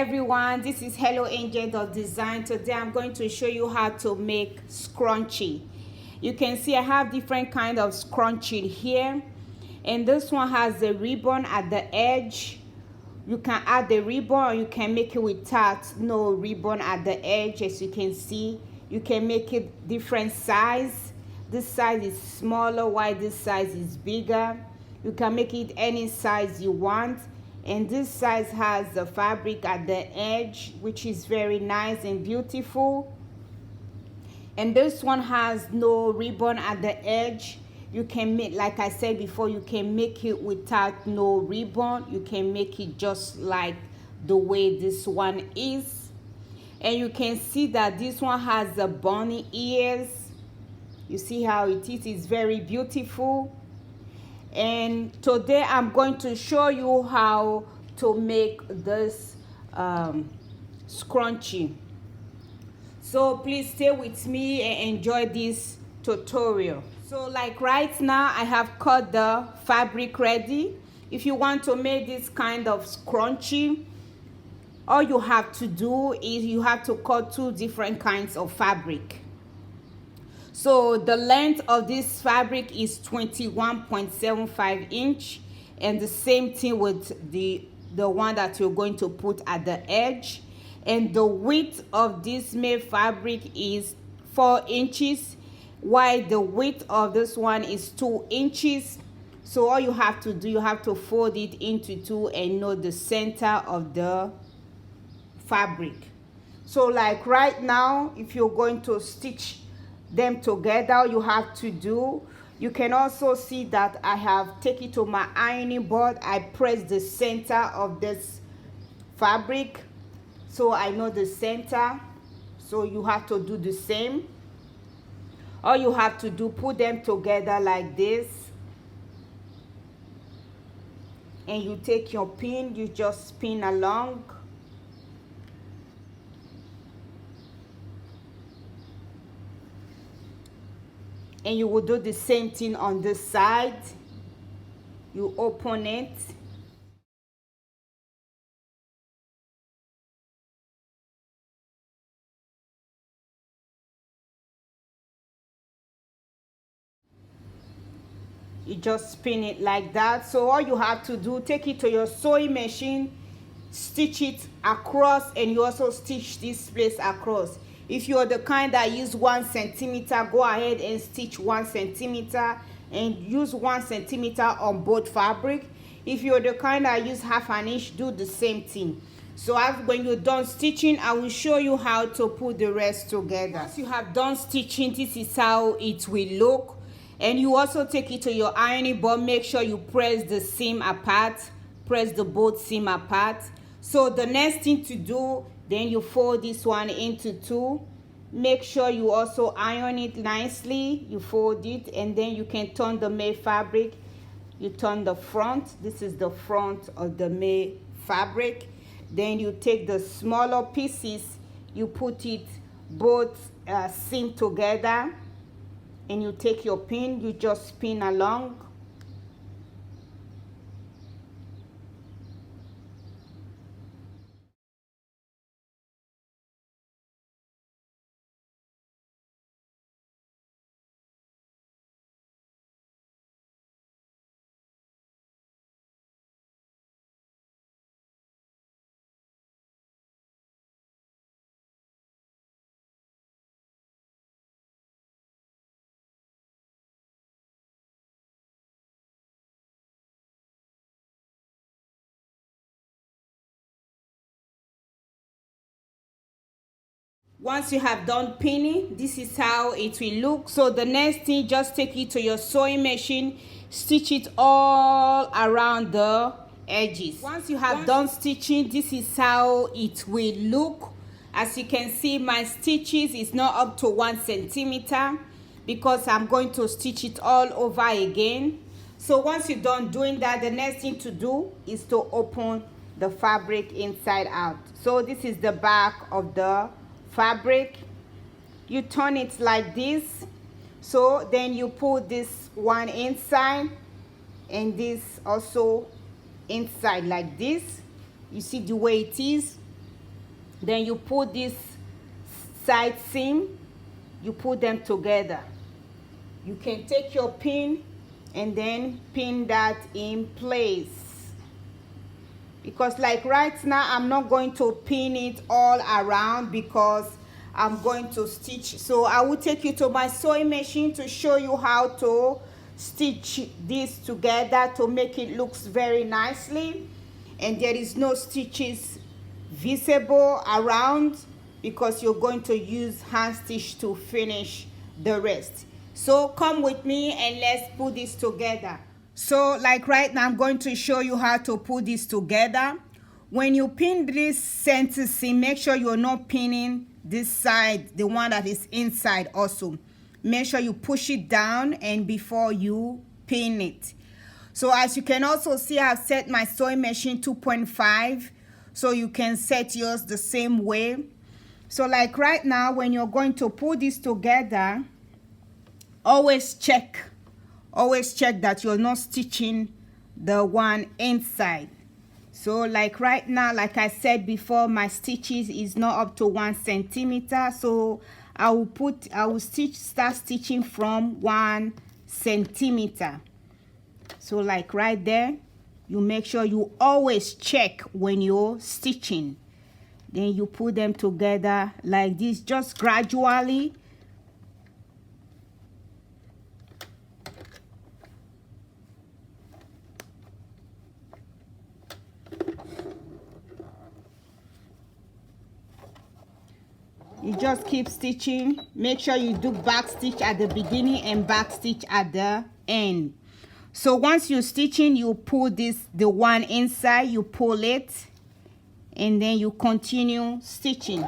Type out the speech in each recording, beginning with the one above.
everyone, this is Helloangel.design. Today I'm going to show you how to make scrunchie. You can see I have different kind of scrunchie here, and this one has the ribbon at the edge. You can add the ribbon or you can make it without no ribbon at the edge. As you can see, you can make it different size. This size is smaller while this size is bigger. You can make it any size you want. And this size has the fabric at the edge, which is very nice and beautiful. And this one has no ribbon at the edge. You can make, like I said before, you can make it without no ribbon. You can make it just like the way this one is. And you can see that this one has the bunny ears. You see how it is? It's very beautiful. And today I'm going to show you how to make this scrunchie. So please stay with me and enjoy this tutorial. So like right now I have cut the fabric ready. If you want to make this kind of scrunchie, all you have to do is you have to cut two different kinds of fabric. So the length of this fabric is 21.75 inch, and the same thing with the one that you're going to put at the edge. And the width of this made fabric is 4 inches, while the width of this one is 2 inches. So all you have to do, you have to fold it into two and know the center of the fabric. So like right now, if you're going to stitch them together, you have to do, you can also see that I have taken it to my ironing board. I press the center of this fabric so I know the center. So you have to do the same. All you have to do, put them together like this, and you take your pin, you just spin along. And you will do the same thing on this side. You open it. You just spin it like that. So all you have to do, take it to your sewing machine, stitch it across, and you also stitch this place across. If you're the kind that use 1 centimeter, go ahead and stitch 1 centimeter and use 1 centimeter on both fabric. If you're the kind that use half an inch, do the same thing. So when you're done stitching, I will show you how to put the rest together. Once you have done stitching, this is how it will look. And you also take it to your ironing board. Make sure you press the seam apart, press the both seam apart. So the next thing to do, then you fold this one into two. Make sure you also iron it nicely. You fold it, and then you can turn the made fabric. You turn the front. This is the front of the made fabric. Then you take the smaller pieces, you put it both seam together, and you take your pin, you just spin along. Once you have done pinning, this is how it will look. So the next thing, just take it to your sewing machine, stitch it all around the edges. Once you have done stitching, this is how it will look. As you can see, my stitches is not up to 1 centimeter because I'm going to stitch it all over again. So once you're done doing that, the next thing to do is to open the fabric inside out. So this is the back of the fabric. You turn it like this. So then you put this one inside and this also inside like this. You see the way it is. Then you put this side seam, you put them together. You can take your pin and then pin that in place, because like right now I'm not going to pin it all around because I'm going to stitch. So I will take you to my sewing machine to show you how to stitch this together to make it looks very nicely, and there is no stitches visible around because you're going to use hand stitch to finish the rest. So come with me and let's put this together. So like right now I'm going to show you how to put this together. When you pin this center seam, make sure you're not pinning this side, the one that is inside also. Make sure you push it down and before you pin it. So as you can also see, I've set my sewing machine 2.5, so you can set yours the same way. So like right now when you're going to put this together, always check that you're not stitching the one inside. So like right now, like I said before, my stitches is not up to 1 centimeter, so I will start stitching from 1 centimeter. So like right there, you make sure you always check when you're stitching. Then you put them together like this, just gradually. You just keep stitching. Make sure you do back stitch at the beginning and back stitch at the end. So once you're stitching, you pull the one inside, you pull it, and then you continue stitching.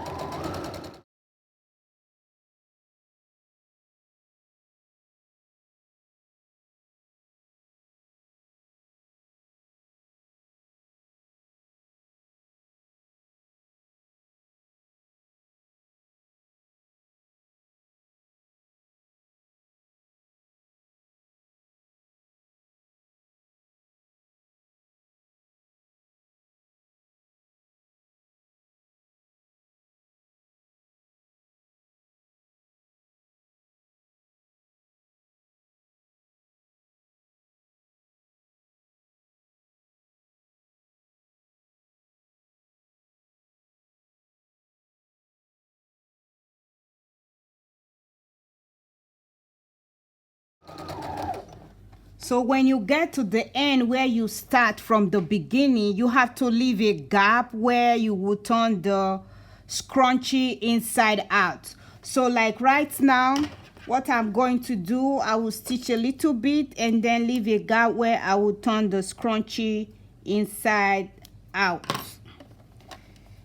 So when you get to the end where you start from the beginning, you have to leave a gap where you will turn the scrunchie inside out. So like right now, what I'm going to do, I will stitch a little bit and then leave a gap where I will turn the scrunchie inside out.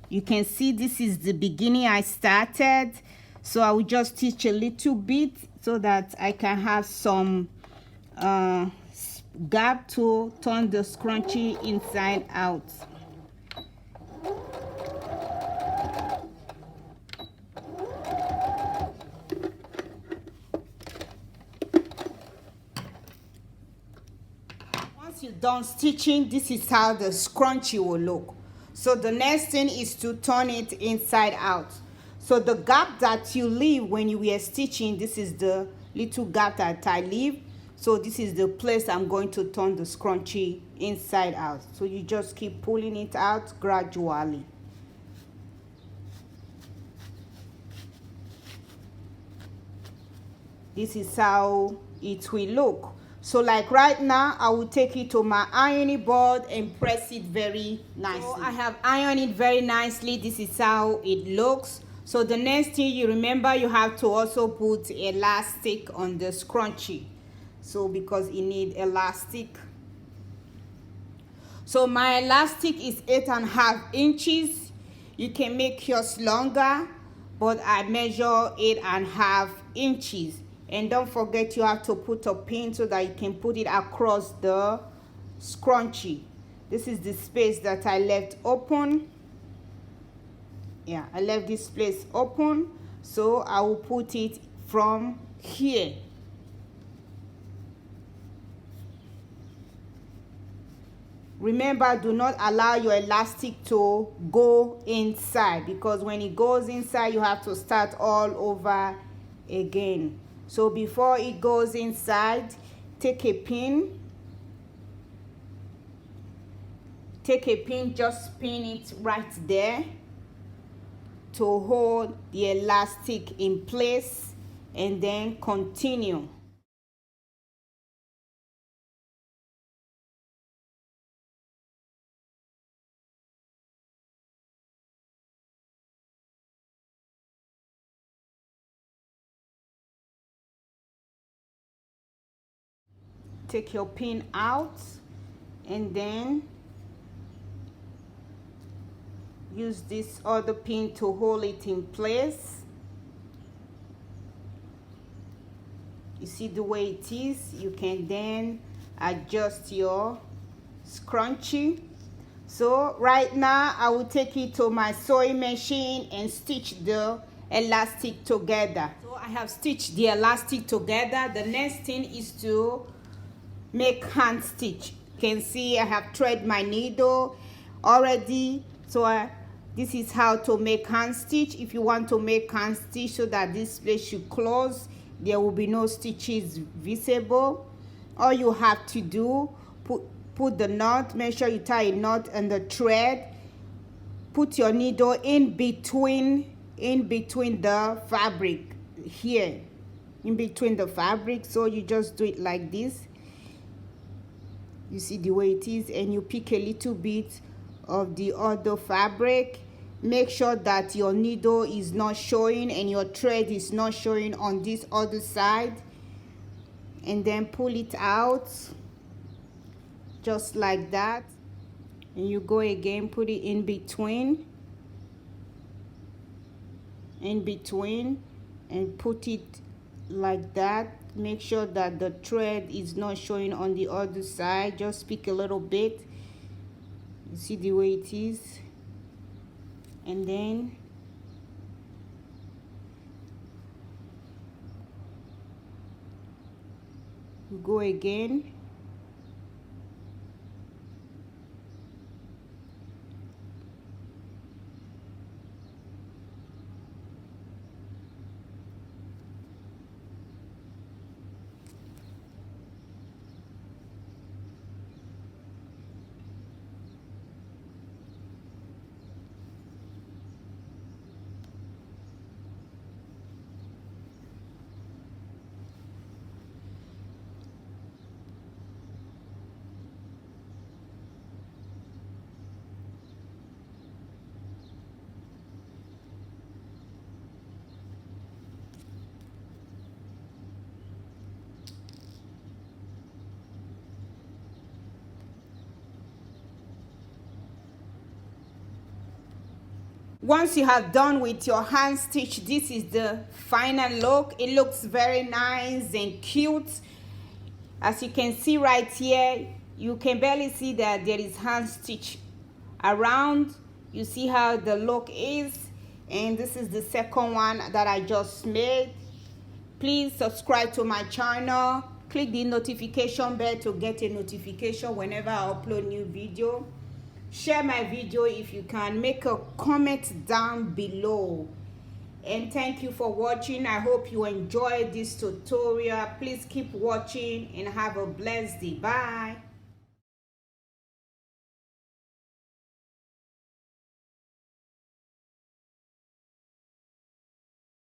You can see this is the beginning I started, so I will just stitch a little bit so that I can have some gap to turn the scrunchie inside out. Once you're done stitching, this is how the scrunchie will look. So the next thing is to turn it inside out. So the gap that you leave when you were stitching, this is the little gap that I leave. So this is the place I'm going to turn the scrunchie inside out. So you just keep pulling it out gradually. This is how it will look. So like right now, I will take it to my ironing board and press it very nicely. So I have ironed it very nicely. This is how it looks. So the next thing you remember, you have to also put elastic on the scrunchie. So because it needs elastic. So my elastic is 8.5 inches. You can make yours longer, but I measure 8.5 inches. And don't forget, you have to put a pin so that you can put it across the scrunchie. This is the space that I left open. Yeah, I left this place open, so I will put it from here. Remember, do not allow your elastic to go inside, because when it goes inside you have to start all over again. So before it goes inside, take a pin, just pin it right there to hold the elastic in place, and then continue. Take your pin out and then use this other pin to hold it in place. You see the way it is. You can then adjust your scrunchie. So right now I will take it to my sewing machine and stitch the elastic together. So I have stitched the elastic together. The next thing is to make hand stitch. You can see I have thread my needle already. So this is how to make hand stitch. If you want to make hand stitch so that this place should close, there will be no stitches visible, all you have to do, put the knot, make sure you tie a knot in the thread, put your needle in between the fabric here, in between the fabric. So you just do it like this. You see the way it is, and you pick a little bit of the other fabric. Make sure that your needle is not showing and your thread is not showing on this other side, and then pull it out just like that, and you go again, put it in between and put it like that. Make sure that the thread is not showing on the other side. Just pick a little bit. You see the way it is, and then you go again, once you have done with your hand stitch, this is the final look. It looks very nice and cute. As you can see right here, you can barely see that there is hand stitch around. You see how the look is, and this is the second one that I just made. Please subscribe to my channel, click the notification bell to get a notification whenever I upload new video. Share my video if you can, make a comment down below, and thank you for watching. I hope you enjoyed this tutorial. Please keep watching and have a blessed day. Bye.